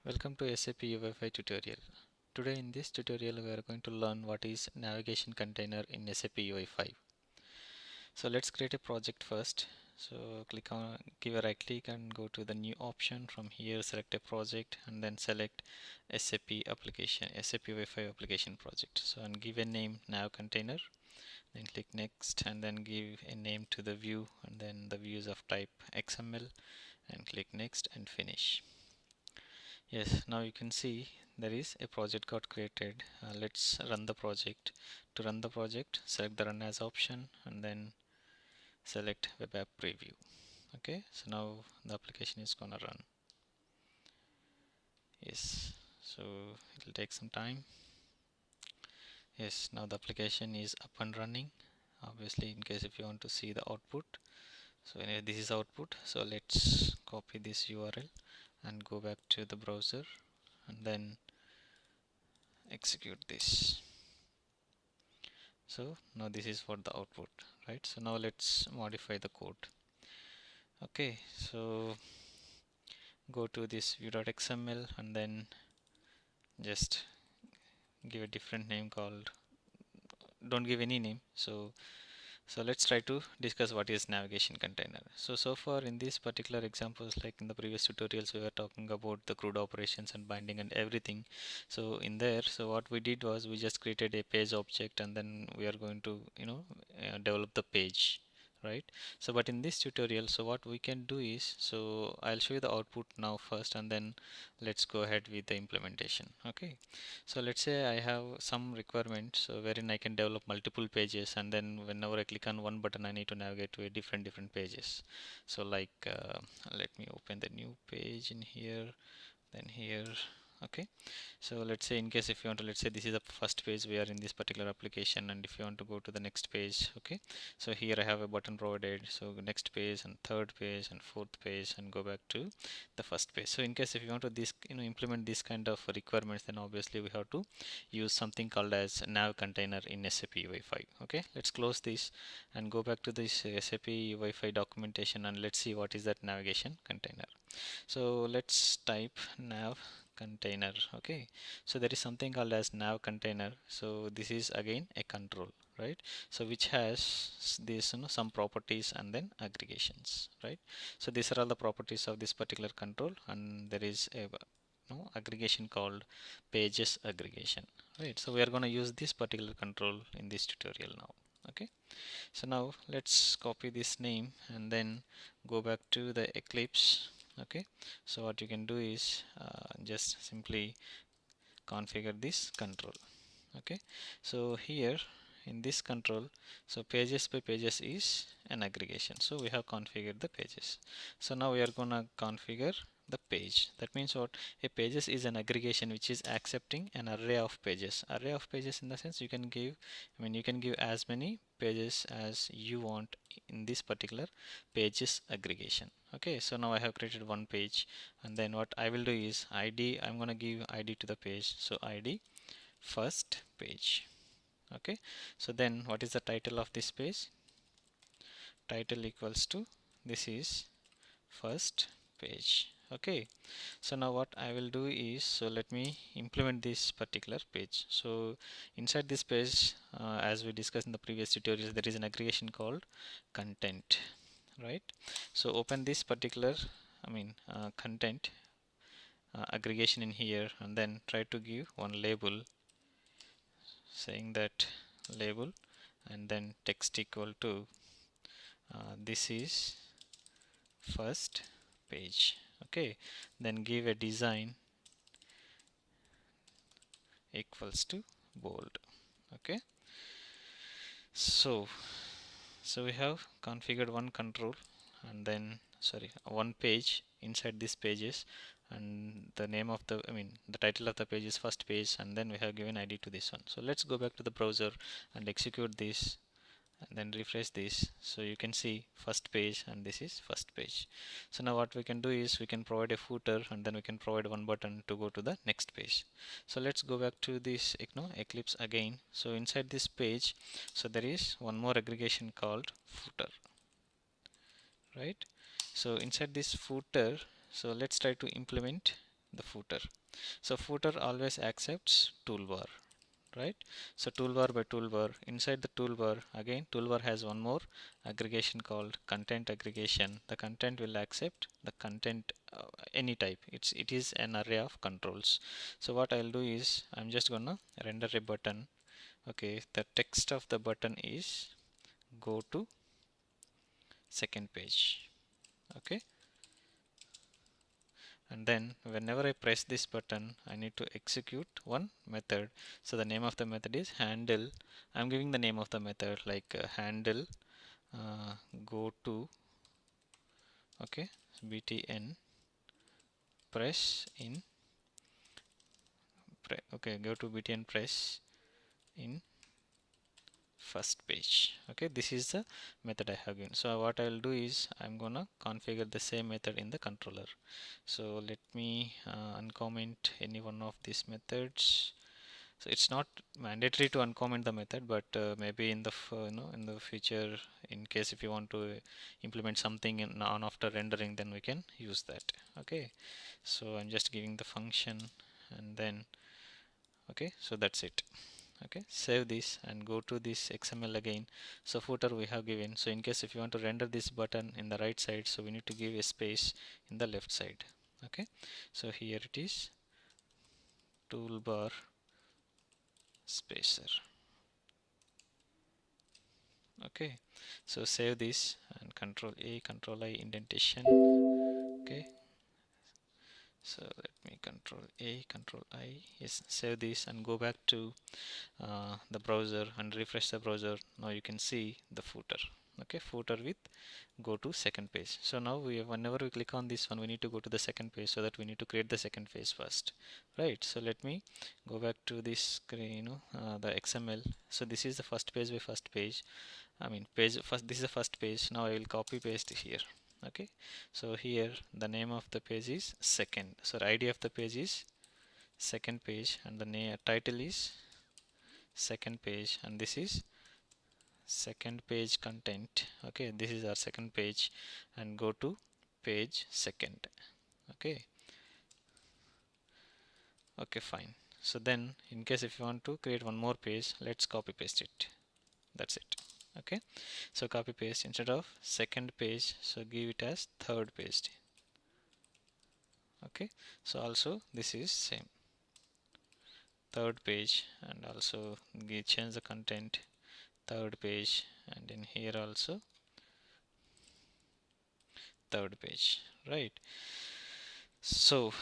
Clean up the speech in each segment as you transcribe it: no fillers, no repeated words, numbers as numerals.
Welcome to SAPUI5 tutorial. Today in this tutorial we are going to learn what is navigation container in SAPUI5. So let's create a project first. So give a right click and go to the new option. From here select a project and then select SAP application, SAPUI5 application project. So and give a name nav container, then click next and then give a name to the view and then the views of type XML and click next and finish. Yes, now you can see there is a project got created. Let's run the project. To run the project, select the run as option and then select web app preview. Okay, so now the application is gonna run. Yes, so it will take some time. Yes, now the application is up and running. Obviously, in case if you want to see the output, so anyway, this is output. So let's copy this URL and go back to the browser and then execute this. So now this is for the output, right? So now let's modify the code. Okay, so go to this view.xml and then just give a different name called, don't give any name. So let's try to discuss what is navigation container. So far in these particular examples, like in the previous tutorials, we were talking about the CRUD operations and binding and everything. So in there, so what we did was we just created a page object and then we are going to, develop the page, right? So but in this tutorial, so what we can do is, so I'll show you the output now first and then let's go ahead with the implementation. Okay, so let's say I have some requirement so wherein I can develop multiple pages and then whenever I click on one button I need to navigate to a different pages. So like let me open the new page in here, then here. Okay, so let's say in case if you want to, let's say this is the first page we are in this particular application, and if you want to go to the next page, okay, so here I have a button provided, so next page and third page and fourth page and go back to the first page. So in case if you want to this implement this kind of requirements, then obviously we have to use something called as nav container in SAP UI5. Okay, let's close this and go back to this SAP UI5 documentation and let's see what is that navigation container. So let's type nav container. Okay, so there is something called as nav container. So this is again a control, right? So which has this some properties and then aggregations, right? So these are all the properties of this particular control, and there is a aggregation called pages aggregation, right? So we are going to use this particular control in this tutorial now. Okay, so now let's copy this name and then go back to the Eclipse. Okay, so what you can do is just simply configure this control. Okay, so here in this control, so pages by pages is an aggregation, so we have configured the pages. So now we are gonna configure the page. That means what? A pages is an aggregation which is accepting an array of pages. Array of pages in the sense you can give, you can give as many pages as you want in this particular pages aggregation. Okay, so now I have created one page, and then what I will do is ID, I'm gonna give ID to the page, so ID first page. Okay, so then what is the title of this page? Title equals to, this is first page. Okay, so now what I will do is, so let me implement this particular page. So inside this page, as we discussed in the previous tutorials, there is an aggregation called content, right? So open this particular content aggregation in here and then try to give one label saying that label and then text equal to this is first page. Okay, then give a design equals to bold. Okay, so we have configured one control and then one page inside this pages, and the name of the the title of the page is first page, and then we have given ID to this one. So let's go back to the browser and execute this and then refresh this. So you can see first page and this is first page. So now what we can do is we can provide a footer and then we can provide one button to go to the next page. So let's go back to this Eclipse again. So inside this page, so there is one more aggregation called footer, right? So inside this footer, so let's try to implement the footer. So footer always accepts toolbar, right? So toolbar by toolbar, inside the toolbar, again toolbar has one more aggregation called content aggregation. The content will accept the content any type. It is an array of controls. So what I'll do is I'm just gonna render a button. Okay, the text of the button is go to second page. Okay, and then whenever I press this button I need to execute one method. So the name of the method is handle. I'm giving the name of the method like handle go to, okay, btn press in okay, go to btn press in first page. Okay, this is the method I have given. So what I'll do is I'm gonna configure the same method in the controller. So let me uncomment any one of these methods. So it's not mandatory to uncomment the method, but maybe in the in the future, in case if you want to implement something in on after rendering, then we can use that. Okay, so I'm just giving the function, and then okay, so that's it. Okay, save this and go to this XML again. So footer we have given. So in case if you want to render this button in the right side, so we need to give a space in the left side. Okay, so here it is, toolbar spacer. Okay, so save this and control A, control I, indentation. Okay, so let me control A, control I, yes, save this and go back to the browser and refresh the browser. Now you can see the footer. Okay, footer with go to second page. So now whenever we click on this one, we need to go to the second page, so that we need to create the second page first, right? So let me go back to this screen, the XML. So this is the first page by first page. I mean page first, this is the first page. Now I will copy paste here. Okay, so here the name of the page is second, so the ID of the page is second page, and the title is second page, and this is second page content. Okay, this is our second page, and go to page second. Okay, okay, fine. So then in case if you want to create one more page, let's copy paste it. That's it. Okay, so copy paste, instead of second page, so give it as third page. Okay, so also this is same, third page, and also change the content, third page, and in here also third page, right? So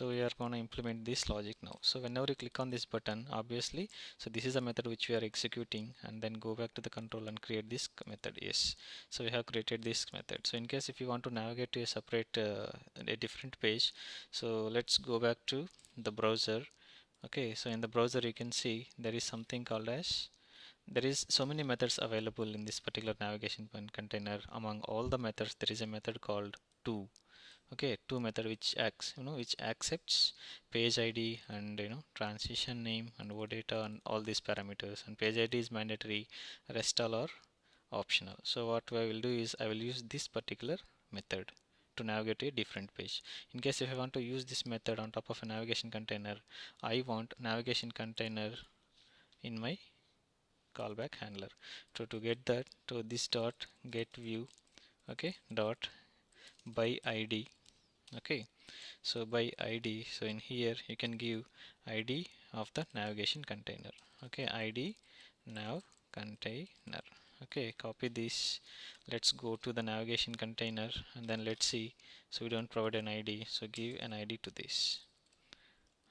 we are going to implement this logic now. So whenever you click on this button, obviously, so this is a method which we are executing, and then go back to the control and create this method. Yes, so we have created this method. So in case if you want to navigate to a separate a different page, so let's go back to the browser. Okay, so in the browser you can see there is something called as, there is so many methods available in this particular navigation container. Among all the methods, there is a method called to. Okay, to method which acts, which accepts page ID and transition name and OData and all these parameters, and page ID is mandatory, rest all are optional. So what I will do is I will use this particular method to navigate a different page. In case if I want to use this method on top of a navigation container, I want navigation container in my callback handler. So to get that, to this dot get view, okay, dot by ID. Okay, so by ID, so in here you can give ID of the navigation container. Okay, ID nav container. Okay, copy this, let's go to the navigation container, and then let's see. So we don't provide an ID, so give an ID to this.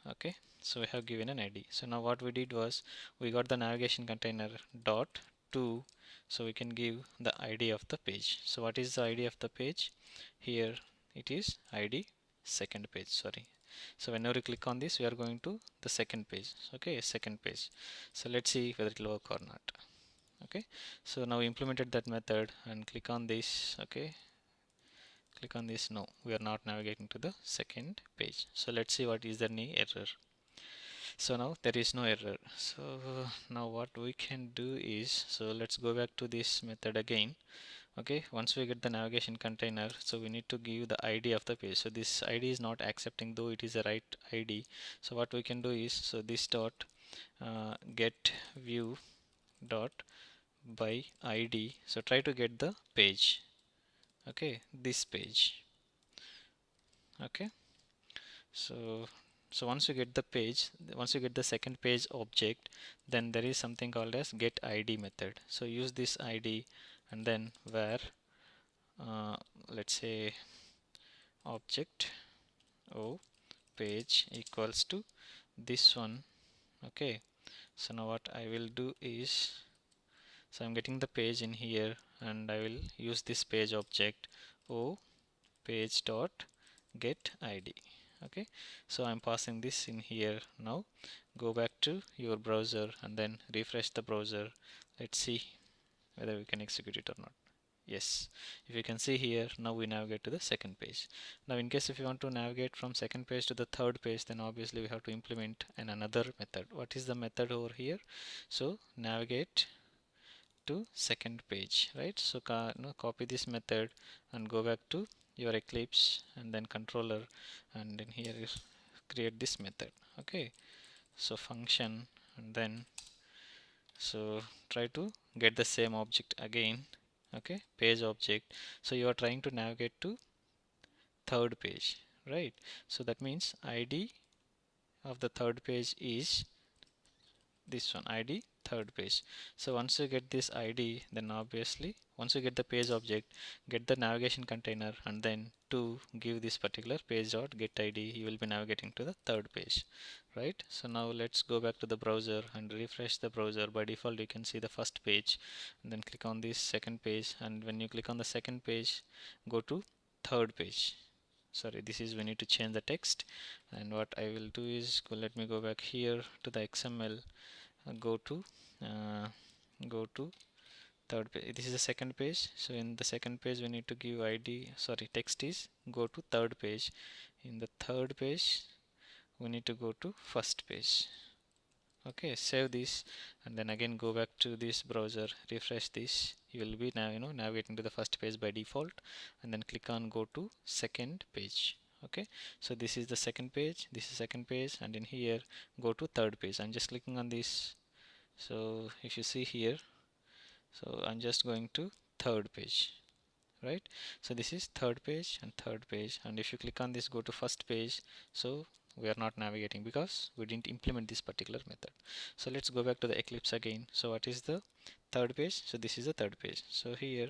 Okay, so we have given an ID. So now what we did was we got the navigation container dot to, so we can give the ID of the page. So what is the ID of the page? Here it is ID second page, sorry. So whenever you click on this, we are going to the second page. Okay, second page. So let's see whether it will work or not. Okay, so now we implemented that method and click on this. Okay, click on this. No, we are not navigating to the second page. So let's see what is the error. So now there is no error. So now what we can do is, so let's go back to this method again. Okay, once we get the navigation container, so we need to give the ID of the page. So this ID is not accepting, though it is a right ID. So what we can do is, so this dot get view dot by ID. So try to get the page. Okay, this page. Okay, so once you get the page, once you get the second page object, then there is something called as get ID method. So use this ID and then where uh, let's say object o page equals to this one. Okay, so now what I will do is, so I'm getting the page in here and I will use this page object o page dot get ID. Okay, so I'm passing this in here. Now go back to your browser and then refresh the browser. Let's see whether we can execute it or not. Yes, if you can see here, now we navigate to the second page. Now in case if you want to navigate from second page to the third page, then obviously we have to implement another method. What is the method over here? So navigate to second page, right? So copy this method and go back to your Eclipse and then controller, and then here is create this method. Okay, so function, and then so try to get the same object again. Okay, page object. So you are trying to navigate to third page, right? So that means ID of the third page is this one, ID third page. So once you get this ID, then obviously once you get the page object, get the navigation container, and then to give this particular page dot get ID, you will be navigating to the third page, right? So now let's go back to the browser and refresh the browser. By default you can see the first page, and then click on this second page, and when you click on the second page, go to third page. Sorry, this is we need to change the text, and what I will do is let me go back here to the XML. Go to uh, go to third page. This is the second page, so in the second page we need to give ID, sorry, text is go to third page. In the third page we need to go to first page. Okay, save this and then again go back to this browser, refresh this. You will be now navigating to the first page by default, and then click on go to second page. Okay, so this is the second page, this is second page, and in here go to third page. I'm just clicking on this. So if you see here, so I'm just going to third page, right? So this is third page and third page, and if you click on this go to first page, so we are not navigating because we didn't implement this particular method. So let's go back to the Eclipse again. So what is the third page? So this is the third page. So here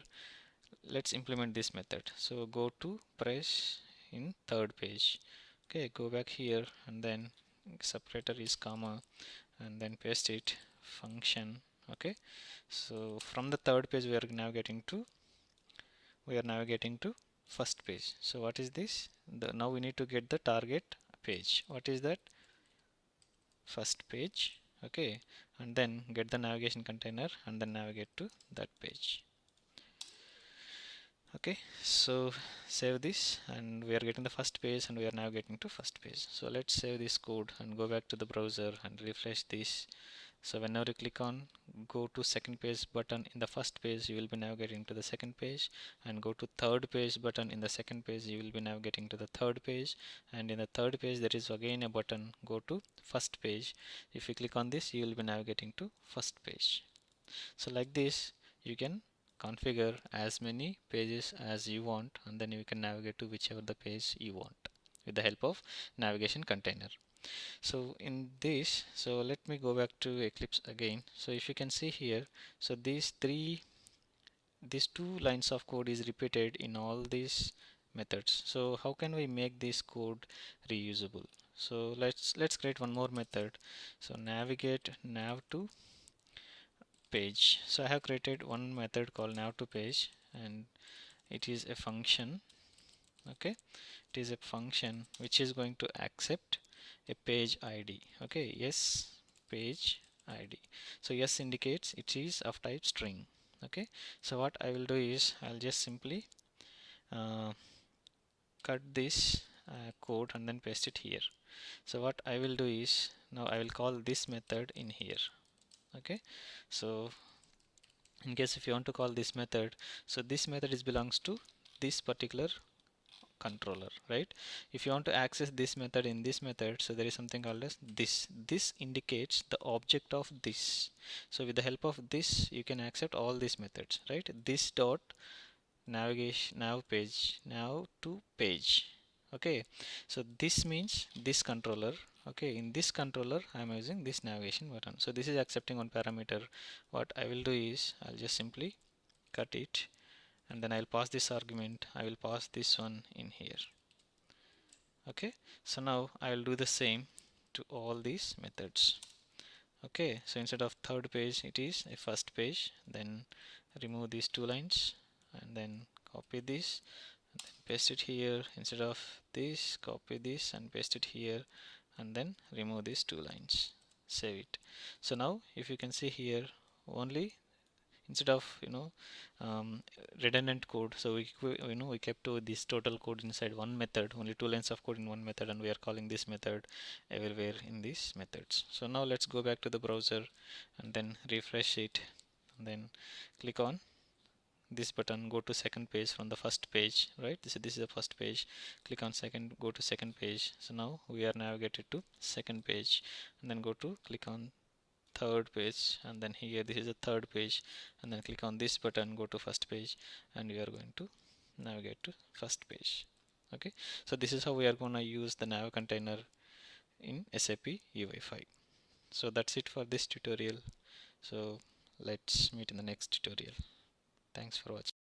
let's implement this method. So go to press in third page. Okay, go back here and then separator is comma and then paste it function. Okay, so from the third page we are navigating to first page. So what is this? Now we need to get the target page. What is that? First page. Okay, and then get the navigation container and then navigate to that page. Okay, so save this, and we are getting the first page and we are navigating to first page. So let's save this code and go back to the browser and refresh this. So whenever you click on go to second page button in the first page, you will be navigating to the second page, and go to third page button in the second page, you will be navigating to the third page, and in the third page there is again a button go to first page. If you click on this, you will be navigating to first page. So like this you can configure as many pages as you want, and then you can navigate to whichever the page you want with the help of navigation container. So in this, so let me go back to Eclipse again. So if you can see here, so these two lines of code is repeated in all these methods. So how can we make this code reusable? So let's create one more method. So navigate nav to page. So I have created one method called nav to page, and it is a function. Okay, it is a function which is going to accept a page ID. Okay, yes, page ID. So yes indicates it is of type string. Okay, so what I will do is I'll just simply cut this code and then paste it here. So what I will do is, now I will call this method in here. Okay, so in case if you want to call this method, so this method is belongs to this particular controller, right? If you want to access this method in this method, so there is something called as this indicates the object of this. So with the help of this you can accept all these methods, right? This dot navigation, nav to page. Okay, so this means this controller. Okay, in this controller I am using this navigation button. So this is accepting one parameter. What I will do is I'll just simply cut it, and then I'll pass this argument. I will pass this one in here. Okay, so now I will do the same to all these methods. Okay, so instead of third page it is a first page. Then remove these two lines and then copy this and then paste it here. Instead of this, copy this and paste it here, and then remove these two lines, save it. So now if you can see here, only instead of redundant code, so we kept this total code inside one method, only two lines of code in one method, and we are calling this method everywhere in these methods. So now let's go back to the browser and then refresh it, and then click on this button, go to second page from the first page, right? This is the first page. Click on second, go to second page. So now we are navigated to second page, and then go to click on third page, and then here this is the third page, and then click on this button, go to first page, and we are going to navigate to first page. Okay, so this is how we are going to use the nav container in SAP UI5. So that's it for this tutorial. So let's meet in the next tutorial. Thanks for watching.